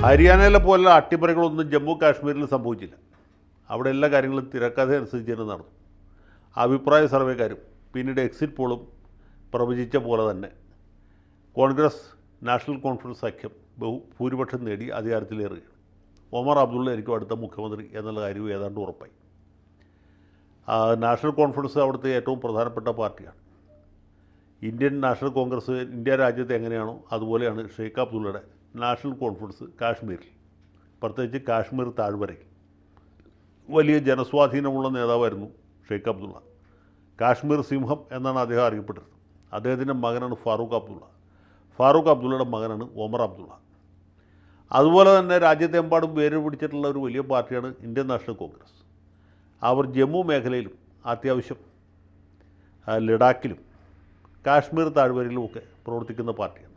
ഹരിയാനയിലെ പോലുള്ള അട്ടിമറികളൊന്നും ജമ്മു കാശ്മീരിൽ സംഭവിച്ചില്ല. അവിടെ എല്ലാ കാര്യങ്ങളും തിരക്കഥ അനുസരിച്ച് തന്നെ നടന്നു. അഭിപ്രായ സർവേക്കാരും പിന്നീട് എക്സിറ്റ് പോളും പ്രവചിച്ച പോലെ തന്നെ കോൺഗ്രസ് നാഷണൽ കോൺഫറൻസ് സഖ്യം ഭൂരിപക്ഷം നേടി അധികാരത്തിലേറുകയാണ്. ഒമർ അബ്ദുള്ള ആയിരിക്കും അടുത്ത മുഖ്യമന്ത്രി എന്നുള്ള കാര്യവും ഏതാണ്ട് ഉറപ്പായി. നാഷണൽ കോൺഫറൻസ് അവിടുത്തെ ഏറ്റവും പ്രധാനപ്പെട്ട പാർട്ടിയാണ്. ഇന്ത്യൻ നാഷണൽ കോൺഗ്രസ് ഇന്ത്യ രാജ്യത്ത് എങ്ങനെയാണോ അതുപോലെയാണ് ഷെയ്ഖ് അബ്ദുള്ളയുടെ നാഷണൽ കോൺഫറൻസ് കാശ്മീരിൽ, പ്രത്യേകിച്ച് കാശ്മീർ താഴ്വരയിൽ. വലിയ ജനസ്വാധീനമുള്ള നേതാവായിരുന്നു ഷെയ്ഖ് അബ്ദുള്ള. കാശ്മീർ സിംഹം എന്നാണ് അദ്ദേഹം അറിയപ്പെട്ടത്. അദ്ദേഹത്തിൻ്റെ മകനാണ് ഫാറൂഖ് അബ്ദുള്ളയുടെ മകനാണ് ഒമർ അബ്ദുള്ള. അതുപോലെ തന്നെ രാജ്യത്തെമ്പാടും വേര് പിടിച്ചിട്ടുള്ള ഒരു വലിയ പാർട്ടിയാണ് ഇന്ത്യൻ നാഷണൽ കോൺഗ്രസ്. അവർ ജമ്മു മേഖലയിലും അത്യാവശ്യം ലഡാക്കിലും കാശ്മീർ താഴ്വരയിലുമൊക്കെ പ്രവർത്തിക്കുന്ന പാർട്ടിയാണ്.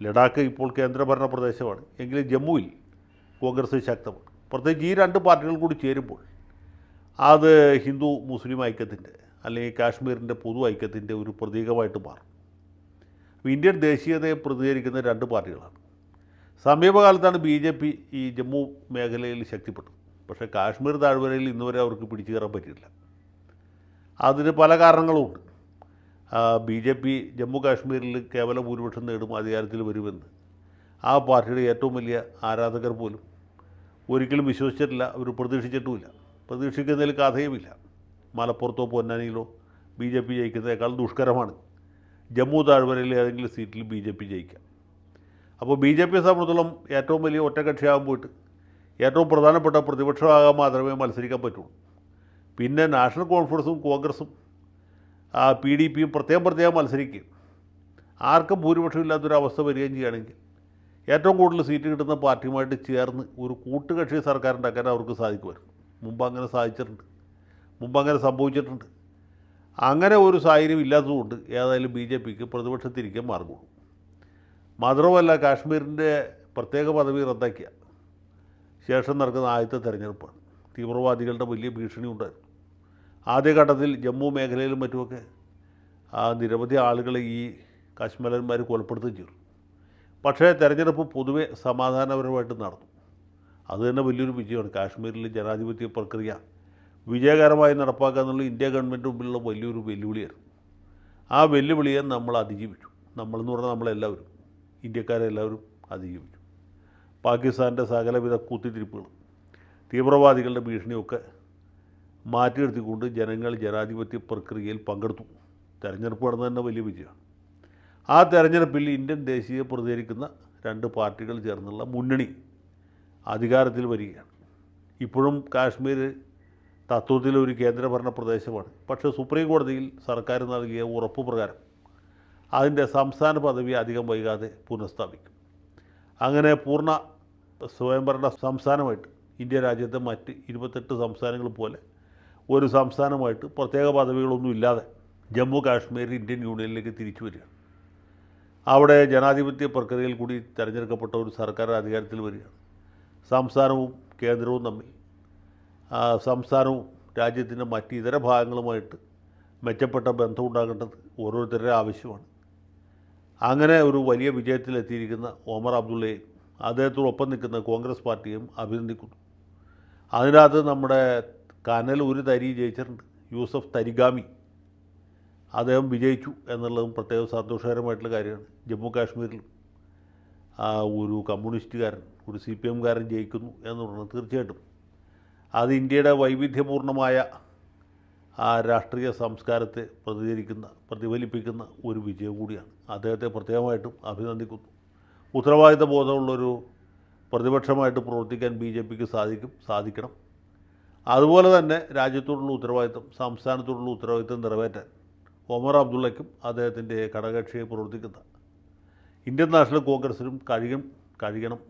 ലഡാക്ക് ഇപ്പോൾ കേന്ദ്രഭരണ പ്രദേശമാണ്, എങ്കിലും ജമ്മുവിൽ കോൺഗ്രസ് ശക്തമാണ്. പ്രത്യേകിച്ച് ഈ രണ്ട് പാർട്ടികൾ കൂടി ചേരുമ്പോൾ അത് ഹിന്ദു മുസ്ലിം ഐക്യത്തിൻ്റെ അല്ലെങ്കിൽ കാശ്മീരിൻ്റെ പൊതു ഐക്യത്തിൻ്റെ ഒരു പ്രതീകമായിട്ട് മാറും. ഇന്ത്യൻ ദേശീയതയെ പ്രതികരിക്കുന്ന രണ്ട് പാർട്ടികളാണ്. സമീപകാലത്താണ് BJP ഈ ജമ്മു മേഖലയിൽ ശക്തിപ്പെട്ടത്. പക്ഷേ കാശ്മീർ താഴ്വരയിൽ ഇന്നുവരെ അവർക്ക് പിടിച്ചു കയറാൻ പറ്റിയില്ല. അതിന് പല കാരണങ്ങളുമുണ്ട്. BJP ജമ്മു കാശ്മീരിൽ കേവല ഭൂരിപക്ഷം നേടും, അധികാരത്തിൽ വരുമെന്ന് ആ പാർട്ടിയുടെ ഏറ്റവും വലിയ ആരാധകർ പോലും ഒരിക്കലും വിശ്വസിച്ചിട്ടില്ല. അവർ പ്രതീക്ഷിച്ചിട്ടുമില്ല. പ്രതീക്ഷിക്കുന്നതിൽ കഥയുമില്ല. മലപ്പുറത്തോ പൊന്നാനിയിലോ BJP ജയിക്കുന്നതിനേക്കാൾ ദുഷ്കരമാണ് ജമ്മു താഴ്വരയിലെ ഏതെങ്കിലും സീറ്റിൽ BJP ജയിക്കാം. അപ്പോൾ BJPയെ സംബന്ധിച്ചിടത്തോളം ഏറ്റവും വലിയ ഒറ്റകക്ഷിയാകാൻ പോയിട്ട് ഏറ്റവും പ്രധാനപ്പെട്ട പ്രതിപക്ഷമാകാൻ മാത്രമേ മത്സരിക്കാൻ പറ്റുള്ളൂ. പിന്നെ നാഷണൽ കോൺഫറൻസും കോൺഗ്രസും PDPയും പ്രത്യേകം മത്സരിക്കുകയും ആർക്കും ഭൂരിപക്ഷം ഇല്ലാത്തൊരവസ്ഥ വരികയും ചെയ്യുകയാണെങ്കിൽ ഏറ്റവും കൂടുതൽ സീറ്റ് കിട്ടുന്ന പാർട്ടിയുമായിട്ട് ചേർന്ന് ഒരു കൂട്ടുകക്ഷി സർക്കാർ ഉണ്ടാക്കാൻ അവർക്ക് സാധിക്കുമായിരുന്നു. മുമ്പ് അങ്ങനെ സംഭവിച്ചിട്ടുണ്ട്. അങ്ങനെ ഒരു സാഹചര്യം ഇല്ലാത്തതുകൊണ്ട് ഏതായാലും BJPക്ക് പ്രതിപക്ഷത്തിരിക്കാൻ മാർഗമുള്ളൂ. മാത്രമല്ല, കാശ്മീരിൻ്റെ പ്രത്യേക പദവി റദ്ദാക്കിയ ശേഷം നടക്കുന്ന ആദ്യത്തെ തെരഞ്ഞെടുപ്പാണ്. തീവ്രവാദികളുടെ വലിയ ഭീഷണി ഉണ്ടായിരുന്നു. ആദ്യഘട്ടത്തിൽ ജമ്മു മേഖലയിലും മറ്റുമൊക്കെ നിരവധി ആളുകളെ ഈ കാശ്മീരന്മാർ കൊലപ്പെടുത്തുകയും ചെയ്തു. പക്ഷേ തെരഞ്ഞെടുപ്പ് പൊതുവെ സമാധാനപരമായിട്ട് നടന്നു. അതുതന്നെ വലിയൊരു വിജയമാണ്. കാശ്മീരിൽ ജനാധിപത്യ പ്രക്രിയ വിജയകരമായി നടപ്പാക്കുക എന്നുള്ള ഇന്ത്യ ഗവൺമെൻറ് മുമ്പിലുള്ള വലിയൊരു വെല്ലുവിളിയായിരുന്നു. ആ വെല്ലുവിളിയെ നമ്മൾ അതിജീവിച്ചു. നമ്മളെന്ന് പറഞ്ഞാൽ നമ്മളെല്ലാവരും, ഇന്ത്യക്കാരെല്ലാവരും അതിജീവിച്ചു. പാകിസ്ഥാൻ്റെ സകലവിധ കുത്തിത്തിരിപ്പുകളും തീവ്രവാദികളുടെ ഭീഷണിയൊക്കെ മാറ്റി നിർത്തിക്കൊണ്ട് ജനങ്ങൾ ജനാധിപത്യ പ്രക്രിയയിൽ പങ്കെടുത്തു. തെരഞ്ഞെടുപ്പ് നടന്നത് തന്നെ വലിയ വിജയമാണ്. ആ തെരഞ്ഞെടുപ്പിൽ ഇന്ത്യൻ ദേശീയ പ്രതികരിക്കുന്ന രണ്ട് പാർട്ടികൾ ചേർന്നുള്ള മുന്നണി അധികാരത്തിൽ വരികയാണ്. ഇപ്പോഴും കാശ്മീർ തത്വത്തിൽ ഒരു കേന്ദ്രഭരണ പ്രദേശമാണ്. പക്ഷേ സുപ്രീം കോടതിയിൽ സർക്കാർ നൽകിയ ഉറപ്പ് പ്രകാരം അതിൻ്റെ സംസ്ഥാന പദവി അധികം വൈകാതെ പുനഃസ്ഥാപിക്കും. അങ്ങനെ പൂർണ്ണ സ്വയംഭരണ സംസ്ഥാനമായിട്ട് ഇന്ത്യ രാജ്യത്തെ മറ്റ് 28 സംസ്ഥാനങ്ങൾ പോലെ ഒരു സംസ്ഥാനമായിട്ട് പ്രത്യേക പദവികളൊന്നും ഇല്ലാതെ ജമ്മു കാശ്മീർ ഇന്ത്യൻ യൂണിയനിലേക്ക് തിരിച്ചു വരികയാണ്. അവിടെ ജനാധിപത്യ പ്രക്രിയയിൽ കൂടി തിരഞ്ഞെടുക്കപ്പെട്ട ഒരു സർക്കാർ അധികാരത്തിൽ വരികയാണ്. സംസ്ഥാനവും കേന്ദ്രവും തമ്മിൽ, സംസ്ഥാനവും രാജ്യത്തിൻ്റെ മറ്റ് ഇതര ഭാഗങ്ങളുമായിട്ട് മെച്ചപ്പെട്ട ബന്ധം ഉണ്ടാകേണ്ടത് ഓരോരുത്തരുടെ ആവശ്യമാണ്. അങ്ങനെ ഒരു വലിയ വിജയത്തിലെത്തിയിരിക്കുന്ന ഒമർ അബ്ദുള്ളയെയും അദ്ദേഹത്തോടൊപ്പം നിൽക്കുന്ന കോൺഗ്രസ് പാർട്ടിയും അഭിനന്ദിക്കുന്നു. അതിനകത്ത് നമ്മുടെ കനൽ ഒരു തരി ജയിച്ചിട്ടുണ്ട്. യൂസഫ് തരിഗാമി അദ്ദേഹം വിജയിച്ചു എന്നുള്ളതും പ്രത്യേകം സന്തോഷകരമായിട്ടുള്ള കാര്യമാണ്. ജമ്മു കാശ്മീരിൽ ഒരു കമ്മ്യൂണിസ്റ്റുകാരൻ, ഒരു CPM-കാരൻ ജയിക്കുന്നു എന്ന് പറഞ്ഞാൽ തീർച്ചയായിട്ടും അത് ഇന്ത്യയുടെ വൈവിധ്യപൂർണമായ രാഷ്ട്രീയ സംസ്കാരത്തെ പ്രതിഫലിപ്പിക്കുന്ന ഒരു വിജയം കൂടിയാണ്. അദ്ദേഹത്തെ പ്രത്യേകമായിട്ടും അഭിനന്ദിക്കുന്നു. ഉത്തരവാദിത്ത ബോധമുള്ളൊരു പ്രതിപക്ഷമായിട്ട് പ്രവർത്തിക്കാൻ BJPക്ക് സാധിക്കണം. അതുപോലെ തന്നെ രാജ്യത്തോടുള്ള ഉത്തരവാദിത്തം, സംസ്ഥാനത്തോടുള്ള ഉത്തരവാദിത്തം നിറവേറ്റാൻ ഒമർ അബ്ദുള്ളയ്ക്കും അദ്ദേഹത്തിൻ്റെ ഘടകകക്ഷിയെ പ്രവർത്തിക്കുന്ന ഇന്ത്യൻ നാഷണൽ കോൺഗ്രസിനും കഴിയണം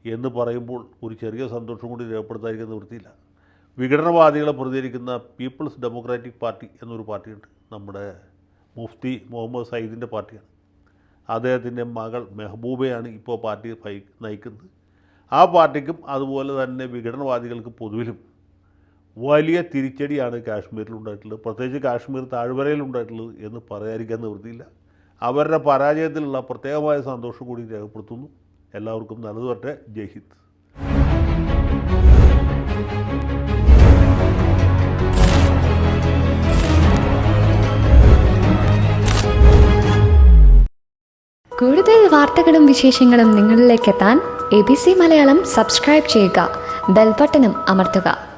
എന്ന് പറയുമ്പോൾ ഒരു ചെറിയ സന്തോഷം കൂടി രേഖപ്പെടുത്താതിരിക്കുന്ന നിവൃത്തിയില്ല. വിഘടനവാദികളെ പ്രതികരിക്കുന്ന പീപ്പിൾസ് ഡെമോക്രാറ്റിക് പാർട്ടി എന്നൊരു പാർട്ടിയുണ്ട്. നമ്മുടെ മുഫ്തി മുഹമ്മദ് സയ്യിദിൻ്റെ പാർട്ടിയാണ്. അദ്ദേഹത്തിൻ്റെ മകൾ മെഹബൂബയാണ് ഇപ്പോൾ പാർട്ടി നയിക്കുന്നത്. ആ പാർട്ടിക്കും അതുപോലെ തന്നെ വിഘടനവാദികൾക്ക് പൊതുവിലും വലിയ തിരിച്ചടിയാണ് കാശ്മീരിലുണ്ടായിട്ടുള്ളത്, പ്രത്യേകിച്ച് കാശ്മീർ താഴ്വരയിലുണ്ടായിട്ടുള്ളത് എന്ന് പറയാതിരിക്കാൻ നിവൃത്തിയില്ല. അവരുടെ പരാജയത്തിലുള്ള പ്രത്യേകമായ സന്തോഷം കൂടി രേഖപ്പെടുത്തുന്നു. എല്ലാവർക്കും നല്ലത് വരട്ടെ. ജയ് ഹിന്ദ്. കൂടുതൽ വാർത്തകളും വിശേഷങ്ങളും നിങ്ങളിലേക്ക് എത്താൻ ABC മലയാളം സബ്സ്ക്രൈബ് ചെയ്യുക, ബെൽ ബട്ടണും അമർത്തുക.